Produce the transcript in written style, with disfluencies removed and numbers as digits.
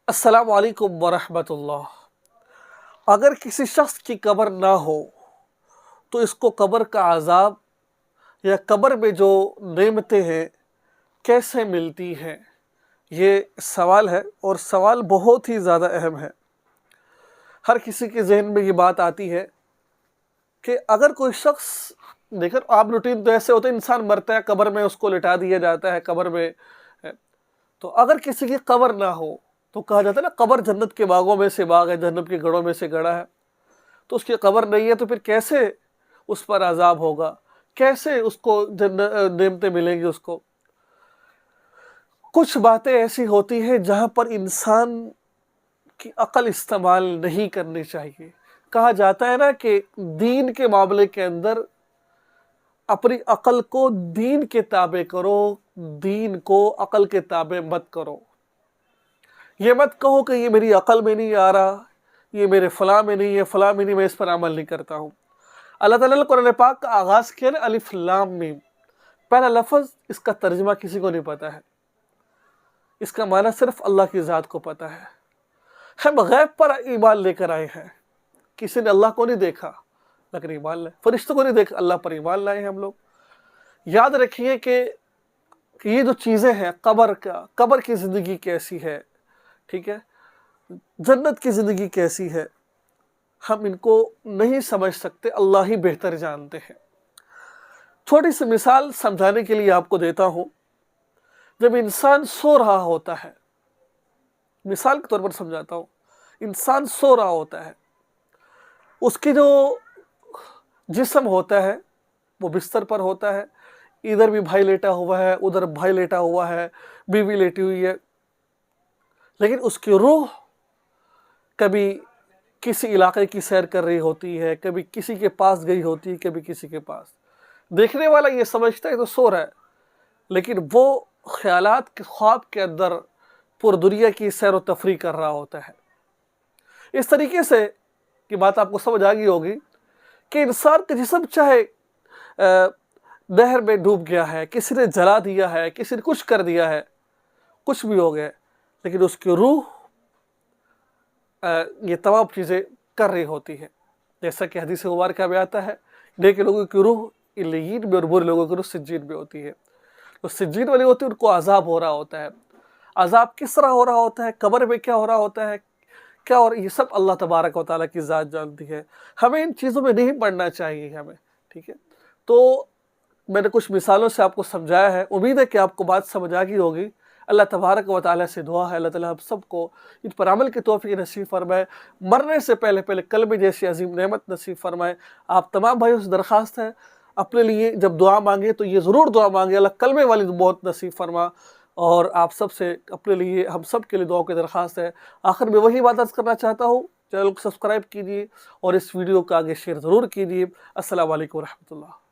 अस्सलाम वालेकुम वरहमतुल्लाह। अगर किसी शख्स की कब्र ना हो तो इसको कब्र का अज़ाब या कब्र में जो नेमतें हैं कैसे मिलती हैं, ये सवाल है और सवाल बहुत ही ज़्यादा अहम है। हर किसी के जहन में ये बात आती है कि अगर कोई शख्स, देखकर आप रूटीन तो ऐसे होते हैं, इंसान मरता है कब्र में उसको लिटा दिया जाता है कब्र में है। तो अगर किसी की कब्र ना हो तो कहा जाता है ना, कब्र जन्नत के बागों में से बाग है, जन्नत के गढ़ों में से गढ़ा है। तो उसकी कब्र नहीं है तो फिर कैसे उस पर अजाब होगा, कैसे उसको नेमतें मिलेंगी उसको। कुछ बातें ऐसी होती हैं जहाँ पर इंसान की अक्ल इस्तेमाल नहीं करनी चाहिए। कहा जाता है ना कि दीन के मामले के अंदर अपनी अक्ल को दीन के ताबे करो, दीन को अक्ल के ताबे मत करो। ये मत कहो कि ये मेरी अक्ल में नहीं आ रहा, ये मेरे फलां में नहीं है, फलां में नहीं, मैं इस पर अमल नहीं करता हूँ। अल्लाह ताला ने कुरान पाक का आगाज़ किया ना अलिफ लाम मीम, पहला लफ्ज़, इसका तर्जुमा किसी को नहीं पता है, इसका माना सिर्फ अल्लाह की ज़ात को पता है। हम गैब पर ईमान लेकर आए हैं, किसी ने अल्लाह को नहीं देखा लेकिन ईमान लाए, फरिश्तों को नहीं देखा, अल्लाह पर ईमान लाए हैं हम लोग। याद रखिए कि ये जो चीज़ें हैं, कब्र की ज़िंदगी कैसी है, ठीक है, जन्नत की ज़िंदगी कैसी है, हम इनको नहीं समझ सकते, अल्लाह ही बेहतर जानते हैं। छोटी सी मिसाल समझाने के लिए आपको देता हूँ। जब इंसान सो रहा होता है, मिसाल के तौर पर समझाता हूँ, इंसान सो रहा होता है, उसकी जो जिस्म होता है वो बिस्तर पर होता है, इधर भी भाई लेटा हुआ है, उधर भाई लेटा हुआ है, बीवी लेटी हुई है, लेकिन उसकी रूह कभी किसी इलाके की सैर कर रही होती है, कभी किसी के पास गई होती है, कभी किसी के पास। देखने वाला ये समझता है तो सो रहा है, लेकिन वो ख्यालात के ख्वाब के अंदर पूरी दुनिया की सैर व तफरी कर रहा होता है। इस तरीके से कि बात आपको समझ आ गई होगी कि इंसान का जिस्म चाहे नहर में डूब गया है, किसी ने जला दिया है, किसी ने कुछ कर दिया है, कुछ भी हो गया, लेकिन उसकी रूह ये तमाम चीज़ें कर रही होती है। जैसा कि हदीस मुबारक में आता है, नेक लोगों की रूह इल्लीयीन में और बुरे लोगों की रूह सिज्जीन में होती है। तो सिज्जीन वाली होती है, उनको अजाब हो रहा होता है। अजाब किस तरह हो रहा होता है, कब्र में क्या हो रहा होता है, क्या, और ये सब अल्लाह तबारक व तआला की ज़ात जानती है। हमें इन चीज़ों में नहीं पढ़ना चाहिए हमें, ठीक है। तो मैंने कुछ मिसालों से आपको समझाया है, उम्मीद है कि आपको बात समझ आ गई होगी। अल्लाह तबारक व तआला से दुआ है अल्लाह ताला हम सबको इन पर अमल की तौफीक नसीब फरमाए, मरने से पहले पहले कल्ब जैसी अजीम नेमत नसीब फरमाए। आप तमाम भाइयों से दरख्वास्त है, अपने लिए जब दुआ मांगे तो ये ज़रूर दुआ मांगे अल्लाह कल्मे वाली मौत नसीब फरमा। और आप सब से अपने लिए, हम सब के लिए दुआ की दरख्वास्त है। आखिर में वही बात अर्ज़ करना चाहता हूँ, चैनल को सब्सक्राइब कीजिए और इस वीडियो को आगे शेयर ज़रूर कीजिए। अस्सलाम वालेकुम रहमतुल्लाह।